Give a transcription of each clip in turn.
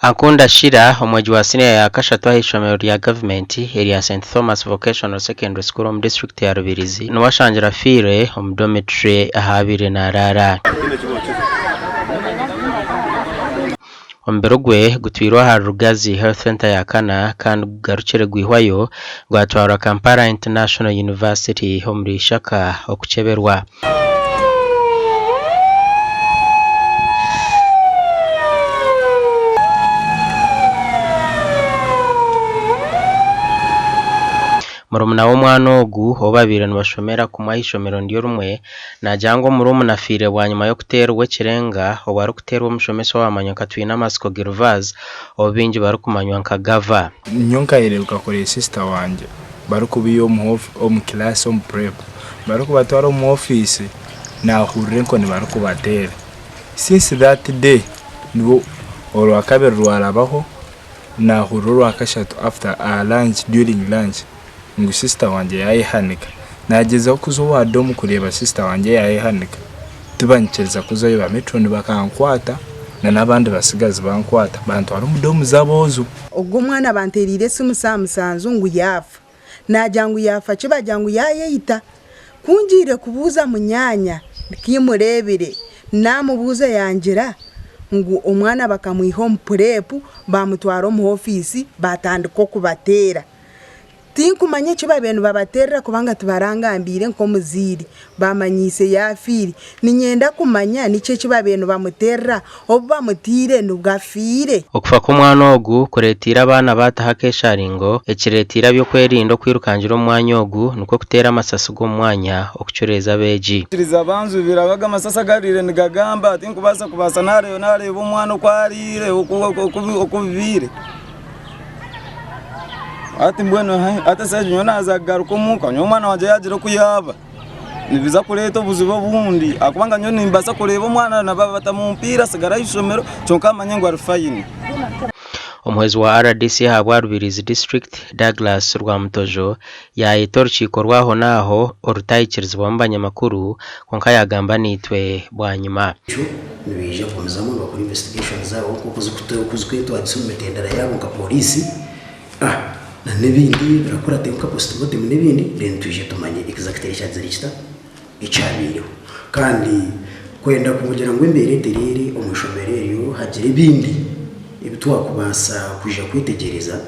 Akunda Shira omweji wa senior ya kashatu ahishomero rya government area St Thomas Vocational Secondary School mu district ya Rubirizi nuwashangira fire mu dormitory ahabire narara Omberogwe gutwirwa ha Rugazi Health Center ya Kana kandi garukire gwihwayo gwatwara Kampala International University ho muri Shaka okuceberwa Murumuna w'umwana ogu obabire nibashomera ku mahishomero ndiyo rumwe najyango murumuna fire bwa nyuma yo kuterwa kirenga obari kuterwa omushomesa w'amanyo katwina Masiko Gervas obingi bari kumanywa nka Gava nyonka ireruka kuri sister wanje bari kubiyo mu class mu prep bari kubatwara mu office na hurire ko ni bari kubatera since that day nibo olwakabere rwarabaho na huriro akashatu after lunch during lunch ngo sister wanje yayihanika nageze kuzo wadomu kureba sister wanje yayihanika tubankereza kuzo ba metro bakankwata na nabandi basigazi bankwata bantu ari mudomu zabozo ubwo mwana banterire simusanzu ngo yafa najyangu yafa kibajyangu yayita kunjire kubuza munyanya kimurebere namubuza yangira ngo umwana bakamwiho mpurepu bamutwara mu office batandiko kubatera tinkumanye kiba benu babaterera kubanga tubarangambire nko muziri bamanyise yafiri ninyenda kumanya nice kiba benu bamuterera oba mutire nubwafire okufa ko mwana ogu kuretira abana batahakesharingo ekiretira byo kwerindo kwirukangira omwanya ogu nuko kutera amasasi go mwanya okucureza beji tiriza banzu birabaga amasasi agarire nigagamba tinkubasa kubasa nare umwana kwarire okubire ati mbweno ate seje nyona azagaruka umuka nyomwana waje yagira kuyaba nibiza kuleto buzibo bundi akubanga nyoni mbasa kureba umwana nababa batamumpira sigara yishomero cyonka manyengo arufayini Omwezi wa RDC habwa Rubirizi district Douglas Rwamutojo yayitorchiko rwaho naho orutayikirizwa mbanya-makuru konka yagamba nitwe bwanyuma nibije komezamo bakora investigation zabo kuko kuzukweto adisumetendera yabo nka polisi na nebindi birakora tebuka postmortem nebindi then tuje tumanye exactly cyazirikita icabiriho kandi kwenda kugira ngo imbere terere omushomerero hagire ibindi ibitwa kubasa kuja kwitegereza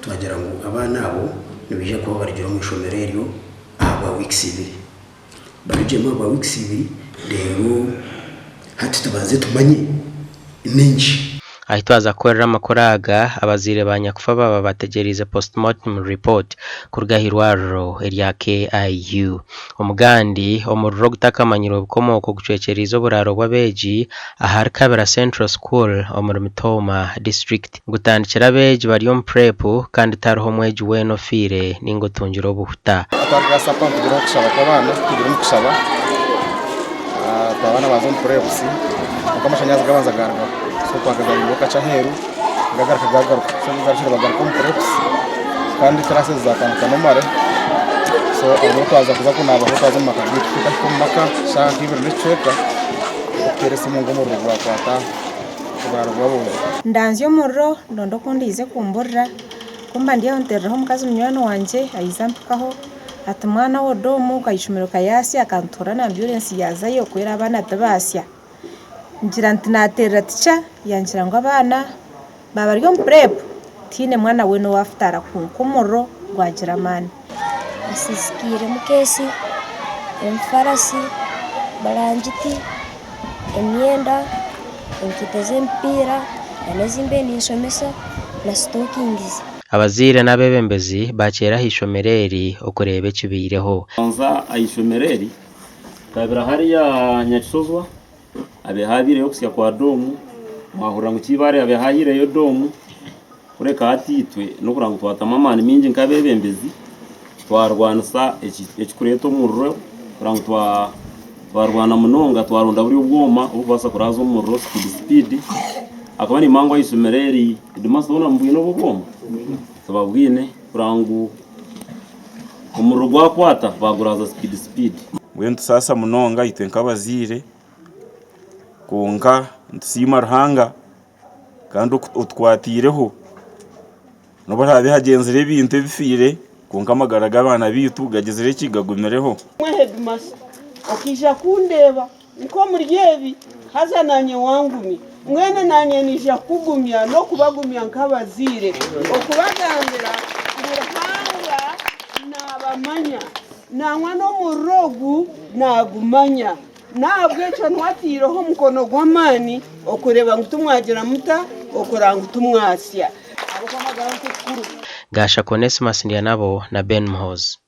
twagira ngo abana abo nibije ko barigira omushomerero aba weeks 2 barije mu aba weeks 2 rero hati tubaze tumanye ninji ahitwaza korera amakoraga abazire banyakufa baba bategerize postmortem report kurgahirwaro erya KIU omugandi omurro gutakamanyiro bukomoko gucekerizo buraro bw'abeji ahari Kabera Central School omurmitoma district gutandikira abeji bari on prep kandi tariho mweji weno fire ningo tungiro buhuta atagasa pampu biro kusaba kwabana kugira mukusaba abana bazo preps ukamashanyaza gabanza garga so kwagaza iboka chaheru gagaruka so ngarashira bagaruka preps kandi classes zakanka nomare so abaza kuza kunaba kuza makabiti kumaka shanti ibiro nicweka ukerese mu ngomo rwa kwata kubarwabo ndanzyo murro ndondo kundize kumborra kumba ndiye onterreho mukazi munywano wanje ayizampikaho ati mwana wodomu kayishumiro kayasi akantora na ambulance yazayo kwera abana tabasya ngira ntinaterera tica yangira ngo abana baba ryo prep tine mwana weno waftara kumurro gwagira mani asiskire mukesi emfarasi barangiti emyenda enkiteze mpira anazimbe nisomesa na stockings abazire n'abebembezi bakera hishomereri okurebe kibireho anza ayishomereri kabira hari ya nyakisozwa abe habire yo kusya kwa domu mahura ngo kibare abe hayire yo domu ureka hatitwe no kurango twatamamana minji nkabebembezi twarwanisa ekikureto murro kurango twarwana munonga twarunda buri ubwoma ubasa kurazo murro speed akaba ni mango ayishomereri dumasona mbwino bwoma sababwine kurangu umurugwa kwata baguraza speed wentu sasa munonga itwe nkabazire konka nsima ruhanga kandi utwatireho no barabe hagenzere ibintu bifire kunka amagara g'abana bitu gagezere kigagumereho headmaster okija kundeba nko muryebi hazananye wangumi mwene nanye nija kugumya no kubagumya nk'abazire okubagambira uruhanga nabamanya nanywa no murogu nagumanya nabwe cyo ntwatireho mukono gw'amani okureba ngutumwagira muta okuranga utumwasya Gasha Onesmus Ndianabo na Ben Muhozi.